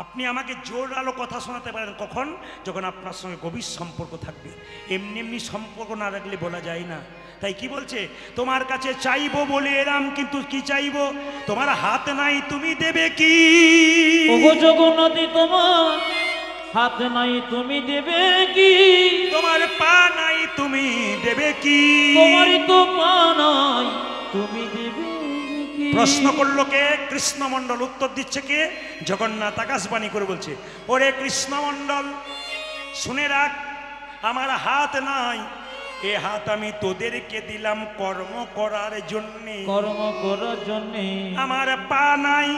আপনি আমাকে জোর আলো কথা শোনাতে পারেন কখন? যখন আপনার সঙ্গে গভীর সম্পর্ক থাকবে। এমনি এমনি সম্পর্ক না রাখলে বলা যায় না। তাই কি বলছে? তোমার কাছে চাইবো বলে এলাম, কিন্তু কি চাইবো? তোমার হাত নাই, তুমি দেবে কি? ওগো জগন্নাথী তোমার হাত নাই, তুমি দেবে কি? তোমার পা নাই, তুমি দেবে কি? তোমারই তো পা নাই, তুমি দেবে কি? প্রশ্ন করলো কে? কৃষ্ণমণ্ডল। উত্তর দিচ্ছে কে? জগন্নাথ আকাশবাণী করে বলছে, ওরে কৃষ্ণমণ্ডল শুনে রাখ, আমার হাত নাই, এ হাত আমি তোদেরকে দিলাম কর্ম করার জন্যে। কর্ম করার জন্যে। আমার পা নাই,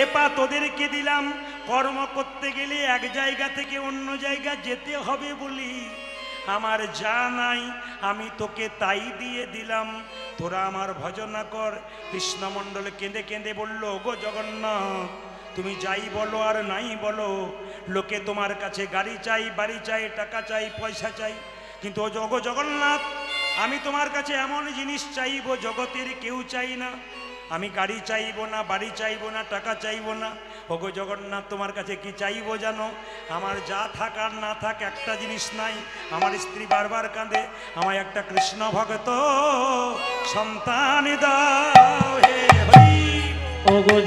এ পা তোদেরকে দিলাম কর্ম করতে গেলে এক জায়গা থেকে অন্য জায়গা যেতে হবে বলি। আমার যা নাই আমি তোকে তাই দিয়ে দিলাম, তোরা আমার ভজনা কর। কৃষ্ণমণ্ডল কেঁদে কেঁদে বলল, গো জগন্নাথ, তুমি যাই বলো আর নাই বলো, লোকে তোমার কাছে গাড়ি চাই, বাড়ি চাই, টাকা চাই, পয়সা চাই, কিন্তু ও গো জগন্নাথ, আমি তোমার কাছে এমন জিনিস চাইবো জগতের কেউ চাই না। আমি গাড়ি চাইবো না, বাড়ি চাইবো না, টাকা চাইবো না। ওগো জগন্নাথ, তোমার কাছে কি চাইবো জানো? আমার যা থাক আর না থাক একটা জিনিস নাই। আমার স্ত্রী বারবার কাঁদে, আমায় একটা কৃষ্ণ ভক্ত সন্তান দাও হে হরি। ওগো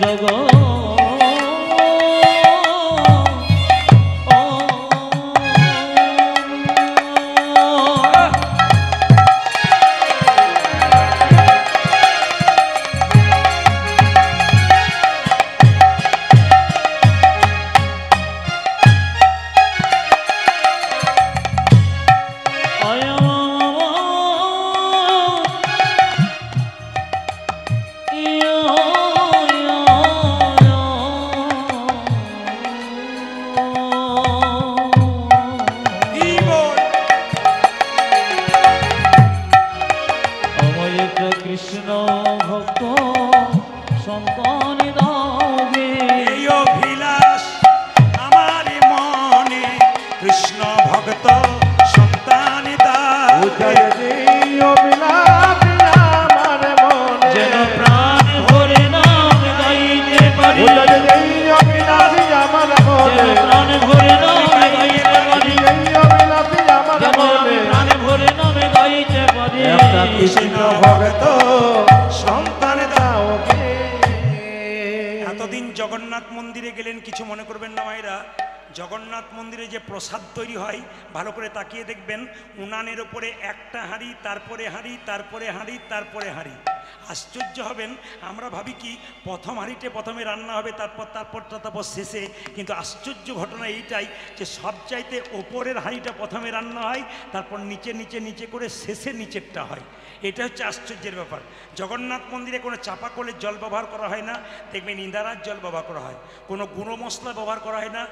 কৃষ্ণ ভক্ত সন্তান দাও গে। এই অভিলাষ আমার মনে, কৃষ্ণ ভক্ত সন্তান দাও গে। যেন প্রাণ ভরে নাম গাইতে পারি, যেন প্রাণ ভরে নাম গাইতে পারি, যেন প্রাণ ভরে নাম গাইতে পারি। কৃষ্ণ ভক্ত সন্তান দাও গে। এতদিন জগন্নাথ মন্দিরে গেলেন, কিছু মনে করবেন না মায়েরা। জগন্নাথ মন্দিরে যে প্রসাদ তৈরি হয় ভালো করে তাকিয়ে দেখবেন, উনানের ওপরে একটা হাঁড়ি, তারপরে হাঁড়ি, তারপরে হাঁড়ি, তারপরে হাঁড়ি। আশ্চর্য হবেন, আমরা ভাবি কি প্রথম হাঁড়িতে প্রথমে রান্না হবে, তারপর শেষে। কিন্তু আশ্চর্য ঘটনা এইটাই যে সবচাইতে ওপরের হাঁড়িটা প্রথমে রান্না হয়, তারপর নিচে নিচে নিচে করে শেষে নিচেরটা হয়। এটা হচ্ছে আশ্চর্যের ব্যাপার। জগন্নাথ মন্দিরে কোনো চাপা কলের জল ব্যবহার করা হয় না, দেখবেন ইন্দারার জল ব্যবহার করা হয়। কোনো গুঁড়ো মশলা ব্যবহার করা হয় না,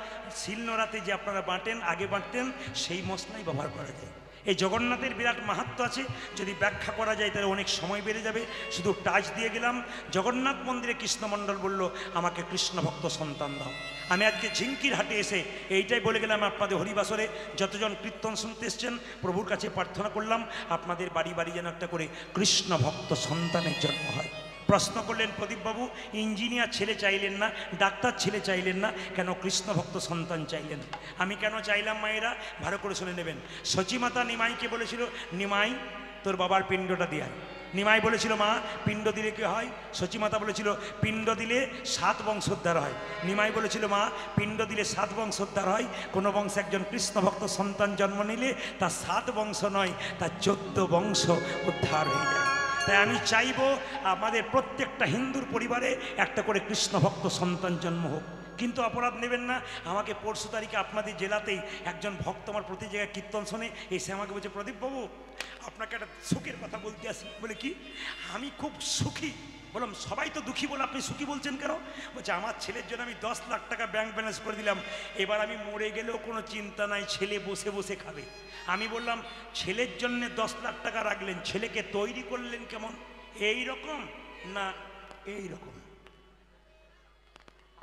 শিলনোড়াতে যে আপনারা বাটেন, আগে বাটতেন সেই মশলাই ব্যবহার করা যায়। এই জগন্নাথের বিরাট মাহাত্ম্য আছে, যদি ব্যাখ্যা করা যায় তাহলে অনেক সময় বেড়ে যাবে। শুধু টাচ দিয়ে গেলাম। জগন্নাথ মন্দিরে কৃষ্ণমণ্ডল বলল, আমাকে কৃষ্ণ ভক্ত সন্তান দাও। আমি আজকে ঝিঙ্কির হাটে এসে এইটাই বলে গেলাম আপনাদের হরিবাসরে যতজন কীর্তন শুনতে এসছেন, প্রভুর কাছে প্রার্থনা করলাম আপনাদের বাড়ি বাড়ি যেন একটা করে কৃষ্ণ ভক্ত সন্তানের জন্ম হয়। প্রশ্ন করলেন, প্রদীপবাবু ইঞ্জিনিয়ার ছেলে চাইলেন না, ডাক্তার ছেলে চাইলেন না, কেন কৃষ্ণ ভক্ত সন্তান চাইলেন? আমি কেন চাইলাম মায়েরা ভালো করে শুনে নেবেন। সচিমাতা নিমাইকে বলেছিল, নিমাই তোর বাবার পিণ্ডটা দিয়ে। নিমাই বলেছিল, মা পিণ্ড দিলে কি হয়? সচিমাতা বলেছিল, পিণ্ড দিলে 7 বংশোদ্ধার হয়। নিমাই বলেছিল, মা পিণ্ড দিলে 7 বংশোদ্ধার হয়? কোনো বংশে একজন কৃষ্ণ ভক্ত সন্তান জন্ম নিলে তার 7 বংশ নয়, তার 14 বংশ উদ্ধার হয়ে যায়। তাই আমি চাইবো আমাদের প্রত্যেকটা হিন্দুর পরিবারে একটা করে কৃষ্ণ ভক্ত সন্তান জন্ম হোক। কিন্তু অপরাধ নেবেন না, আমাকে পরশু তারিখে আপনাদের জেলাতেই একজন ভক্ত আমার প্রতি জায়গায় কীর্তন শোনে, এসে আমাকে বলছে, প্রদীপবাবু আপনাকে একটা সুখের কথা বলতে আসি। বলে কি? আমি খুব সুখী। বললাম, সবাই তো দুঃখী, বলে আপনি সুখী বলছেন কেন? বলছে, আমার ছেলের জন্য আমি 10 লাখ টাকা ব্যাংক ব্যালেন্স করে দিলাম, এবার আমি মরে গেলেও কোনো চিন্তা নাই, ছেলে বসে বসে খাবে। আমি বললাম, ছেলের জন্য 10 লাখ টাকা রাখলেন, ছেলেকে তৈরি করলেন কেমন? এই রকম না এই রকম?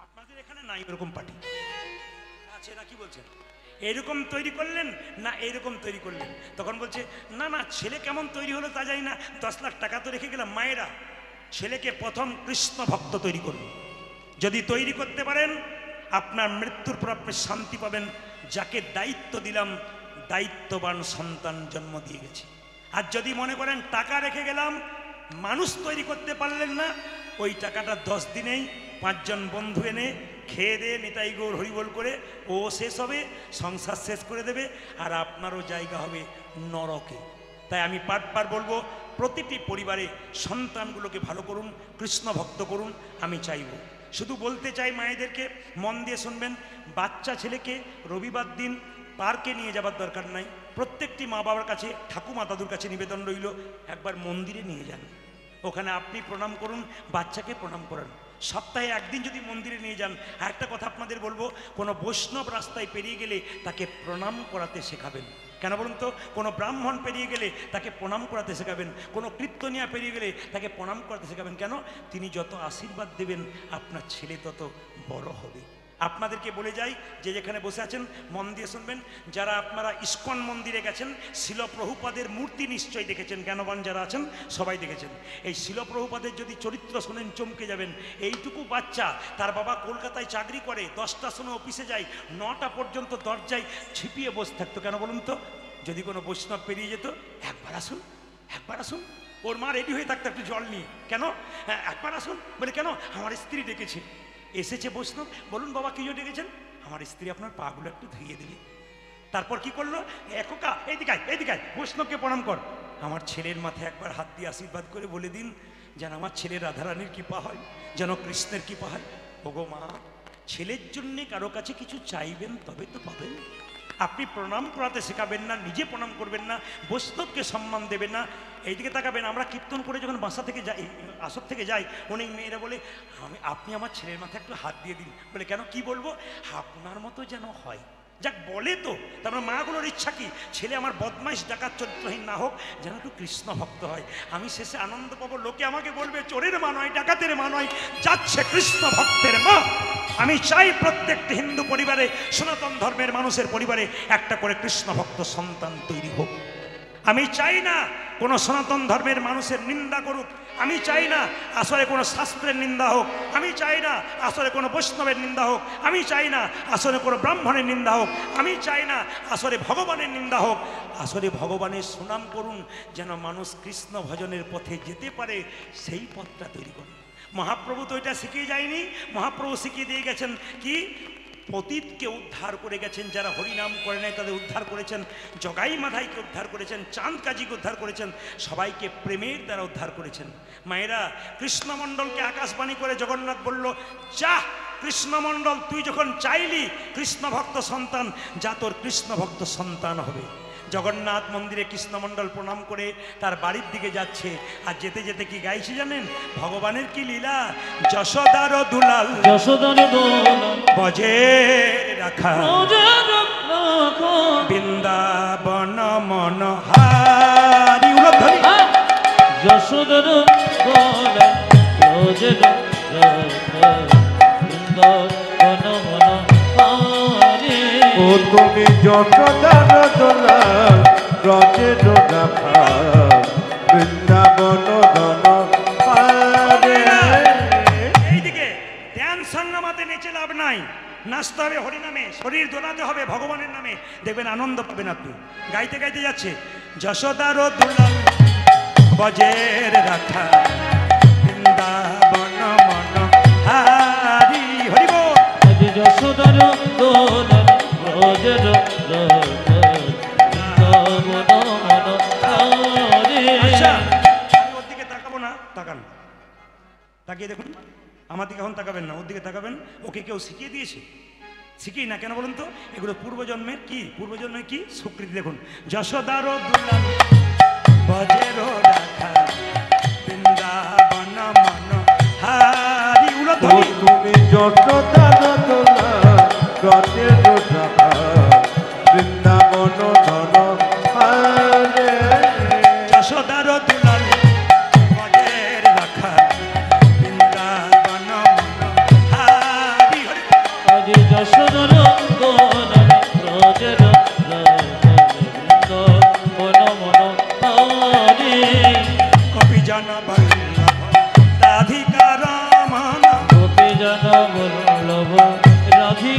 আপনাদের এখানে নাই এরকম পার্টি আছে না? কি বলছেন? এরকম তৈরি করলেন না এরকম তৈরি করলেন? তখন বলছে, না না, ছেলে কেমন তৈরি হলো তা জানি না, 10 লাখ টাকা তো রেখে গেলাম। মায়েরা, ছেলেকে প্রথম কৃষ্ণ ভক্ত তৈরি করুন। যদি তৈরি করতে পারেন আপনার মৃত্যুর পর আপনি শান্তি পাবেন। যাকে দায়িত্ব দিলাম দায়িত্ববান সন্তান জন্ম দিয়ে গেছে। আর যদি মনে করেন টাকা রেখে গেলাম, মানুষ তৈরি করতে পারলেন না, ওই টাকাটা 10 দিনেই 5 জন বন্ধু এনে খেয়ে দিয়ে নিতাই গৌর হরিবোল করে ও শেষ হবে, সংসার শেষ করে দেবে, আর আপনারও জায়গা হবে নরকে। তাই আমি বারবার বলবো, প্রতিটি পরিবারে সন্তানগুলোকে ভালো করুন, কৃষ্ণ ভক্ত করুন। আমি চাইব, শুধু বলতে চাই মায়েদেরকে, মন দিয়ে শুনবেন, বাচ্চা ছেলেকে রবিবার দিন পার্কে নিয়ে যাবার দরকার নাই। প্রত্যেকটি মা বাবার কাছে, ঠাকুমা দাদুর কাছে নিবেদন রইল, একবার মন্দিরে নিয়ে যান, ওখানে আপনি প্রণাম করুন, বাচ্চাকে প্রণাম করান। সপ্তাহে একদিন যদি মন্দিরে নিয়ে যান। আর একটা কথা আপনাদের বলবো, কোনো বৈষ্ণব রাস্তায় পেরিয়ে গেলে তাকে প্রণাম করাতে শেখাবেন। কেন বলুন তো? কোনো ব্রাহ্মণ পেরিয়ে গেলে তাকে প্রণাম করাতে শেখাবেন, কোনো কীর্তনিয়া পেরিয়ে গেলে তাকে প্রণাম করাতে শেখাবেন। কেন? তিনি যত আশীর্বাদ দেবেন আপনার ছেলে তত বড় হবে। আপনাদেরকে বলে যাই, যে যেখানে বসে আছেন মন দিয়ে শুনবেন, যারা আপনারা ইস্কন মন্দিরে গেছেন, শিল প্রভুপাদের মূর্তি নিশ্চয়ই দেখেছেন, জ্ঞানবান যারা আছেন সবাই দেখেছেন। এই শিল প্রভুপাদের যদি চরিত্র শোনেন চমকে যাবেন। এইটুকু বাচ্চা, তার বাবা কলকাতায় চাকরি করে, 10টার সময় অফিসে যায়, 9টা পর্যন্ত দরজায় ছিপিয়ে বসে থাকতো। কেন বলুন তো? যদি কোনো বৈষ্ণব পেরিয়ে যেত, একবার আসুন, একবার আসুন। ওর মা রেডি হয়ে থাকতো একটু জল নিয়ে। কেন? একবার আসুন বলে, কেন? আমার স্ত্রী ডেকেছে। এসেছে বৈষ্ণব, বলুন বাবা কি জন্য ডেকেছেন? আমার স্ত্রী আপনার পাগুলো একটু ধুইয়ে দেবে। তারপর কি করলো? একা এইদিকায় এইদিকায়, বৈষ্ণবকে প্রণাম কর। আমার ছেলের মাথায় একবার হাত দিয়ে আশীর্বাদ করে বলে দিন, যেন আমার ছেলের রাধারানীর কৃপা হয়, যেন কৃষ্ণের কৃপা হয়। ওগো মা, ছেলের জন্যে কারো কাছে কিছু চাইবেন তবে তো পাবেন। আপনি প্রণাম করাতে শেখাবেন না, নিজে প্রণাম করবেন না, বৈষ্ণবকে সম্মান দেবেন না। এইদিকে তাকাবেন। আমরা কীর্তন করে যখন বাসা থেকে যাই, আসর থেকে যাই, অনেক মেয়েরা বলে, আপনি আমার ছেলের মাথায় একটু হাত দিয়ে দিন। বলে কেন? কি বলবো? আপনার মতো যেন হয়। যাক বলে তো, তারপর মাগুলোর ইচ্ছা কি? ছেলে আমার বদমাইশ ডাকাত চরিত্রহীন না হোক, যেন একটু কৃষ্ণ ভক্ত হয়। আমি শেষে আনন্দ পাবো, লোকে আমাকে বলবে চোরের মা নয়, ডাকাতের মা নয়, যাচ্ছে কৃষ্ণ ভক্তের মা। আমি চাই প্রত্যেকটি হিন্দু পরিবারে, সনাতন ধর্মের মানুষের পরিবারে একটা করে কৃষ্ণ ভক্ত সন্তান তৈরি হোক। আমি চাই না কোনো সনাতন ধর্মের মানুষের নিন্দা করুক। আমি চাই না আসলে কোনো শাস্ত্রের নিন্দা হোক। আমি চাই না আসলে কোনো বৈষ্ণবের নিন্দা হোক। আমি চাই না আসলে কোনো ব্রাহ্মণের নিন্দা হোক। আমি চাই না আসলে ভগবানের নিন্দা হোক। আসলে ভগবানের সুনাম করুন, যেন মানুষ কৃষ্ণ ভজনের পথে যেতে পারে, সেই পথটা তৈরি করুন। মহাপ্রভু তো এটা শিখিয়ে যায়নি, মহাপ্রভু শিখিয়ে দিয়ে গেছেন কি? পতিতকে উদ্ধার করে গেছেন, যারা হরিনাম করে নাই তাদের উদ্ধার করেছেন, জগাই মাধাইকে উদ্ধার করেছেন, চাঁদ কাজীকে উদ্ধার করেছেন, সবাইকে প্রেমের দ্বারা উদ্ধার করেছেন। মায়েরা, কৃষ্ণমণ্ডলকে আকাশবাণী করে জগন্নাথ বলল, যা কৃষ্ণমণ্ডল, তুই যখন চাইলি কৃষ্ণ ভক্ত সন্তান, যা তোর কৃষ্ণ ভক্ত সন্তান হবে। জগন্নাথ মন্দিরে কৃষ্ণমণ্ডল প্রণাম করে তার বাড়ির দিকে যাচ্ছে, আর যেতে যেতে কি গাইছে জানেন? ভগবানের কি লীলা! যশোদার দুলাল, যশোদার দুলাল বজে রাখা, বৃন্দাবন মনোহারি। যশোদার দুলাল বজে রাখা, বৃন্দাবন মনোহারি। ও তুমি যশোদার দুলাল ব্রজের রাখা, বৃন্দাবন ধনহারি। এইদিকে ধ্যান সঙ্গমাতে নেচে লাভ নাই, নাচতে হবে হরিনামে, শরীর দোলাতে হবে ভগবানের নামে, দেখবেন আনন্দ পাবেন আপনি। গাইতে গাইতে যাচ্ছে, যশোদার দুলাল বজের রাখা, বৃন্দাবন মনোহারি। হরি বল। যশোদার দোলাল ব্রজের রাখা, বৃন্দাবন মনোহারি। আচ্ছা, আমি ওর দিকে তাকাবো না, তাকান, তাকিয়ে দেখুন। আমার দিকে এখন তাকাবেন না, ওর দিকে তাকাবেন। ওকে কেউ শিখিয়ে দিয়েছে? শিখিয়ে না। কেন বলুন তো? এগুলো পূর্বজন্মের কি, পূর্বজন্মের কি স্বীকৃতি। দেখুন, যশোদার দুলাল বজের রাখা, বৃন্দাবন মনোহারি। ও তুমি যশোদার দুলাল ব্রজের রাখা, বৃন্দাবন ধনহারি। যশোদার দুলাল বজের রাখা, বৃন্দাবন মনোহারি। আজ যশোদার দোলাল ব্রজের রাখা, বৃন্দাবন মনোহারি। কপিজন বল্লভ রাধিকা রমণ, গোপী জন বল্লভ রাধিকা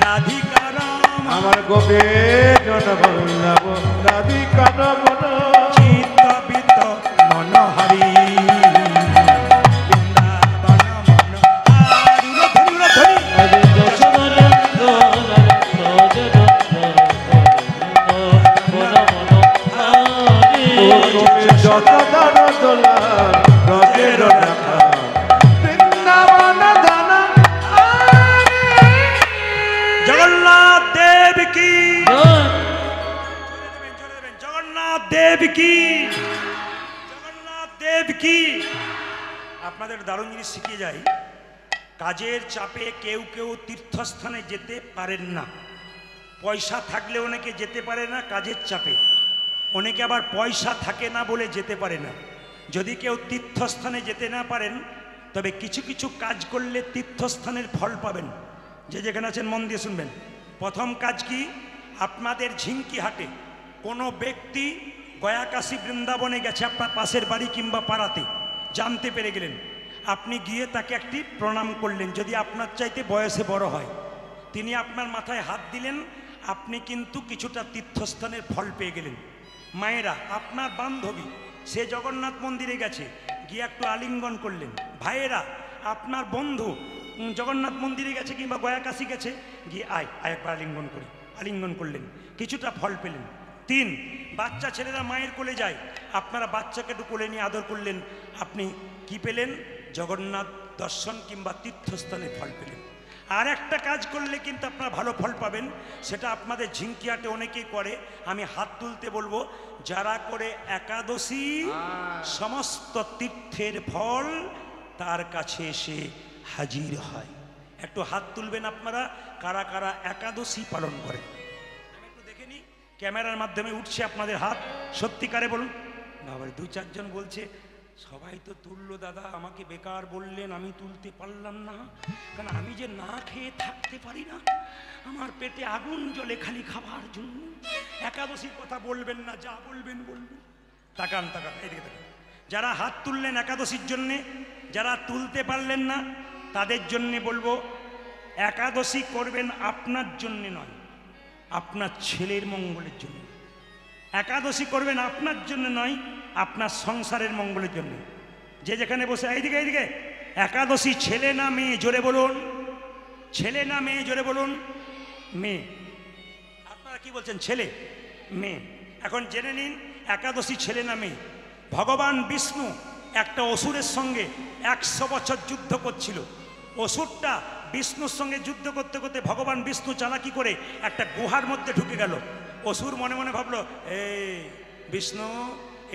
রাধিকা রাম আমার গোপীজন বল্লভ রাধিকা রমণ চিত্ত বিত মনোহরি বৃন্দাবন মন আরুর ধরি ধরি হরে যশোবরন্দ তুমি যত দান দোলা রজের রাখা বৃন্দাবন ধান জগন্নাথ দেব কি জগন্নাথ দেব কি জগন্নাথ দেব কি আপনাদের দারুণ জিনিস শিখিয়ে যাই কাজের চাপে কেউ কেউ তীর্থস্থানে যেতে পারেন না পয়সা থাকলে অনেকে যেতে পারে না কাজের চাপে অনেকে আবার পয়সা থাকে না বলে যেতে পারে না যদি কেউ তীর্থস্থানে যেতে না পারেন তবে কিছু কিছু কাজ করলে তীর্থস্থানের ফল পাবেন যে যেখানে আছেন মন দিয়ে শুনবেন প্রথম কাজ কি আপনাদের ঝিঙ্কি হাটে কোনো ব্যক্তি গয়াকাশী বৃন্দাবনে গেছে আপনার পাশের বাড়ি কিংবা পাড়াতে জানতে পেরে গেলেন আপনি গিয়ে তাকে একটি প্রণাম করলেন যদি আপনার চাইতে বয়সে বড় হয় তিনি আপনার মাথায় হাত দিলেন আপনি কিন্তু কিছুটা তীর্থস্থানের ফল পেয়ে গেলেন মায়েরা আপনার বান্ধবী সে জগন্নাথ মন্দিরে গেছে গিয়ে একটু আলিঙ্গন করলেন ভাইয়েরা আপনার বন্ধু জগন্নাথ মন্দিরে গেছে কিংবা গয়াকাশী গেছে গিয়ে আয় একবার আলিঙ্গন করি আলিঙ্গন করলেন কিছুটা ফল পেলেন 3 বাচ্চা ছেলেরা মায়ের কোলে যায় আপনারা বাচ্চাকে একটু কোলে নিয়ে আদর করলেন আপনি কি পেলেন জগন্নাথ দর্শন কিংবা তীর্থস্থানে ফল পেলেন আর একটা কাজ করলে কিন্তু আপনারা ভালো ফল পাবেন সেটা আপনাদের ঝিঙ্কিয়াটে অনেকেই করে আমি হাত তুলতে বলবো যারা করে একাদশী সমস্ত তীর্থের ফল তার কাছে এসে হাজির হয় একটু হাত তুলবেন আপনারা কারা কারা একাদশী পালন করেন আমি একটু দেখে নিই ক্যামেরার মাধ্যমে উঠছে আপনাদের হাত সত্যিকারে বলুন বাবা 2-4 জন বলছে সবাই তো তুললো দাদা আমাকে বেকার বললেন আমি তুলতে পারলাম না কারণ আমি যে না খেয়ে থাকতে পারি না আমার পেটে আগুন জ্বলে খালি খাবার জন্য একাদশীর কথা বলবেন না যা বলবেন বলবেন তাকান তাকান এদিকে তাকান যারা হাত তুললেন একাদশীর জন্যে যারা তুলতে পারলেন না তাদের জন্যে বলবো একাদশী করবেন আপনার জন্যে নয় আপনার ছেলের মঙ্গলের জন্য একাদশী করবেন আপনার জন্য নয় আপনার সংসারের মঙ্গলের জন্য যে যেখানে বসে এইদিকে এইদিকে একাদশী ছেলে না মেয়ে জোরে বলুন ছেলে না মেয়ে জোরে বলুন মেয়ে আপনারা কি বলছেন ছেলে মেয়ে এখন জেনে নিন একাদশী ছেলে না মেয়ে ভগবান বিষ্ণু একটা অসুরের সঙ্গে 100 বছর যুদ্ধ করছিল অসুরটা বিষ্ণুর সঙ্গে যুদ্ধ করতে করতে ভগবান বিষ্ণু চালাকি করে একটা গুহার মধ্যে ঢুকে গেল অসুর মনে মনে ভাবলো এই বিষ্ণু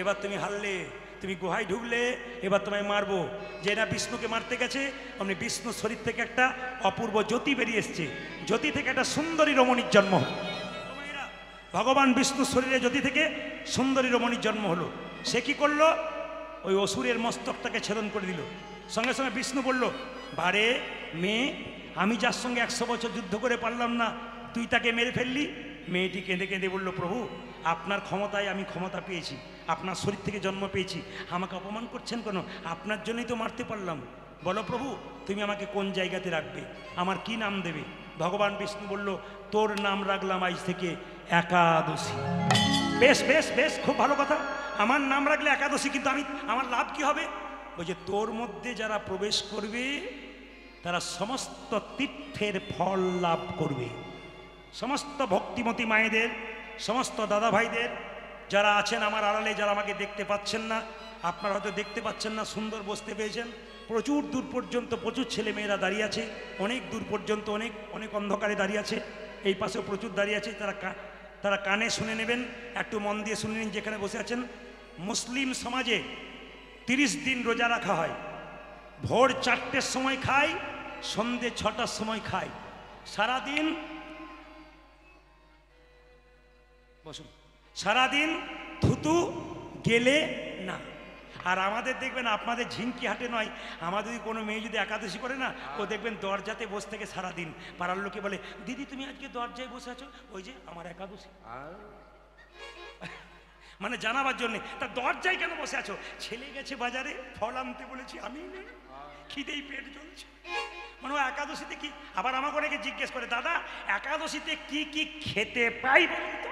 এবার তুমি হারলে তুমি গুহায় ঢুকলে এবার তোমায় মারবো যে না বিষ্ণুকে মারতে গেছে অমনি বিষ্ণুর শরীর থেকে একটা অপূর্ব জ্যোতি বেরিয়ে এসছে জ্যোতি থেকে একটা সুন্দরী রমণীর জন্ম হলো ভগবান বিষ্ণুর শরীরে জ্যোতি থেকে সুন্দরী রমণীর জন্ম হলো সে কি করলো ওই অসুরের মস্তকটাকে ছেদন করে দিল সঙ্গে সঙ্গে বিষ্ণু বলল বারে মেয়ে আমি যার সঙ্গে 100 বছর যুদ্ধ করে পারলাম না তুই তাকে মেরে ফেললি মেয়েটি কেঁদে কেঁদে বলল প্রভু আপনার ক্ষমতায় আমি ক্ষমতা পেয়েছি আপনার শরীর থেকে জন্ম পেয়েছি আমাকে অপমান করছেন কেন আপনার জন্যই তো মারতে পারলাম বলো প্রভু তুমি আমাকে কোন জায়গাতে রাখবে আমার কি নাম দেবে ভগবান বিষ্ণু বলল তোর নাম রাখলাম আজ থেকে একাদশী বেশ বেশ বেশ খুব ভালো কথা আমার নাম রাখলে একাদশী কিন্তু আমার লাভ কি হবে ওই যে তোর মধ্যে যারা প্রবেশ করবে তারা সমস্ত তীর্থের ফল লাভ করবে সমস্ত ভক্তিমতী মায়েদের সমস্ত দাদা ভাইদের যারা আছেন আমার আড়ালে যারা আমাকে দেখতে পাচ্ছেন না আপনারা হয়তো দেখতে পাচ্ছেন না সুন্দর বসতে পেয়েছেন প্রচুর দূর পর্যন্ত প্রচুর ছেলে মেয়েরা দাঁড়িয়ে আছে অনেক দূর পর্যন্ত অনেক অনেক অন্ধকারে দাঁড়িয়ে আছে এই পাশেও প্রচুর দাঁড়িয়ে আছে তারা কানে শুনে নেবেন একটু মন দিয়ে শুনে নিন যেখানে বসে আছেন মুসলিম সমাজে 30 দিন রোজা রাখা হয় ভোর 4টের সময় খায় সন্ধে 6টার সময় খায় সারাদিন বসুন সারাদিন থুতু গেলে না আর আমাদের দেখবেন আপনাদের ঝিঙ্কি হাটে নয় আমাদের কোনো মেয়ে যদি একাদশী করে না ও দেখবেন দরজাতে বসে থেকে সারাদিন পাড়ার লোকে বলে দিদি তুমি আজকে দরজায় বসে আছো ওই যে আমার একাদশী মানে জানাবার জন্যে তা দরজায় কেন বসে আছো ছেলে গেছে বাজারে ফল আনতে বলেছি আমি নেই খিদেই পেট জ্বলছে মানে ও একাদশীতে কি, আবার আমাকে অনেকে জিজ্ঞেস করে দাদা একাদশীতে কি কি খেতে পাই বলুন তো।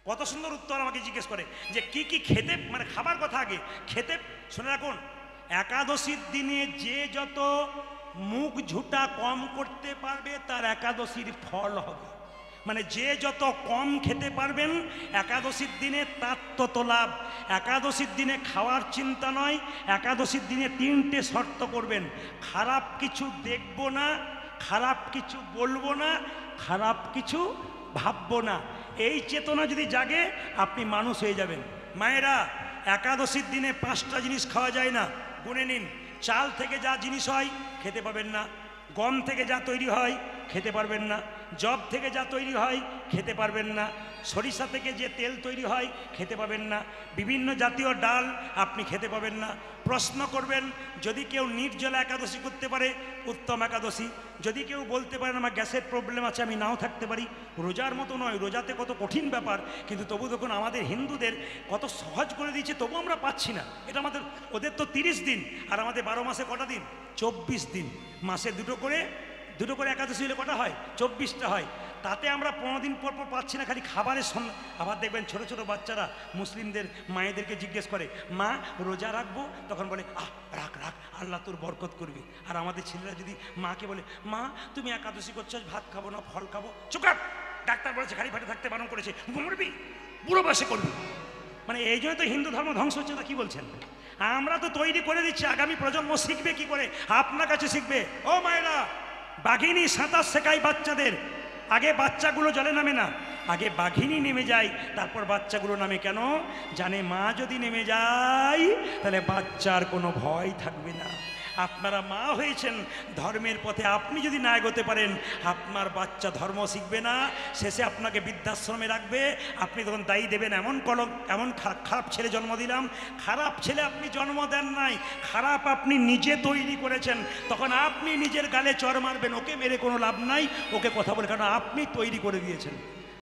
কত সুন্দর উত্তর আমাকে জিজ্ঞেস করে যে কি কি খেতে, মানে খাবার কথা আগে খেতে। শুনে রাখুন, একাদশীর দিনে যে যত মুখ ঝুটা কম করতে পারবে তার একাদশীর ফল হবে। মানে যে যত কম খেতে পারবেন একাদশীর দিনে তার তত লাভ। একাদশীর দিনে খাওয়ার চিন্তা নয়, একাদশীর দিনে 3টে শর্ত করবেন। খারাপ কিছু দেখব না, খারাপ কিছু বলবো না, খারাপ কিছু ভাববো না। এই চেতনা যদি জাগে আপনি মানুষ হয়ে যাবেন। মায়েরা, একাদশীর দিনে 5টা জিনিস খাওয়া যায় না, গুনে নিন। চাল থেকে যা জিনিস হয় খেতে পাবেন না, গম থেকে যা তৈরি হয় খেতে পারবেন না, জব থেকে যা তৈরি হয় খেতে পারবেন না, সরিষা থেকে যে তেল তৈরি হয় খেতে পাবেন না, বিভিন্ন জাতীয় ডাল আপনি খেতে পাবেন না। প্রশ্ন করবেন, যদি কেউ নির্জলা একাদশী করতে পারে উত্তম একাদশী। যদি কেউ বলতে পারেন আমার গ্যাসের প্রবলেম আছে আমি নাও থাকতে পারি, রোজার মতো নয়, রোজাতে কত কঠিন ব্যাপার, কিন্তু তবু দেখুন আমাদের হিন্দুদের কত সহজ করে দিয়েছে, তবু আমরা পাচ্ছি না। এটা আমাদের, ওদের তো 30 দিন আর আমাদের 12 মাসে কটা দিন? 24 দিন। মাসে দুটো করে একাদশী হলে কটা হয়? 24টা হয়। তাতে আমরা 15 দিন পর পর পাচ্ছি না, খালি খাবারের সন্ধ্যা। আবার দেখবেন ছোট ছোট বাচ্চারা মুসলিমদের মায়েদেরকে জিজ্ঞেস করে মা রোজা রাখবো, তখন বলে রাখ রাখ, আল্লাহ তোর বরকত করবি। আর আমাদের ছেলেরা যদি মাকে বলে মা তুমি একাদশী করছো, ভাত খাবো না ফল খাবো, চুকাপ, ডাক্তার বলেছে খালি ফাটে থাকতে বারণ করেছে, মরবি, বুড়ো বয়সে করবি। মানে এই জন্য তো হিন্দু ধর্ম ধ্বংস হচ্ছে। তা কি বলছেন? আমরা তো তৈরি করে দিচ্ছি, আগামী প্রজন্ম শিখবে কি করে? আপনার কাছে শিখবে। ও মায়েরা, বাঘিনী সাঁতার শেখায় বাচ্চাদের। আগে বাচ্চাগুলো জলে নামে না, আগে বাঘিনী নেমে যায়, তারপর বাচ্চাগুলো নামে। কেন? জানে মা যদি নেমে যায় তাহলে বাচ্চার কোনো ভয় থাকবে না। আপনারা মা হয়েছেন ধর্মের পথে, আপনি যদি না এগোতে পারেন আপনার বাচ্চা ধর্ম শিখবে না, শেষে আপনাকে বৃদ্ধাশ্রমে রাখবে। আপনি তখন দায়ী দেবেন, এমন খারাপ ছেলে জন্ম দিলাম। খারাপ ছেলে আপনি জন্ম দেন নাই, খারাপ আপনি নিজে তৈরি করেছেন। তখন আপনি নিজের গালে চড় মারবেন, ওকে মেরে কোনো লাভ নাই, ওকে কথা বলে, কারণ আপনি তৈরি করে দিয়েছেন।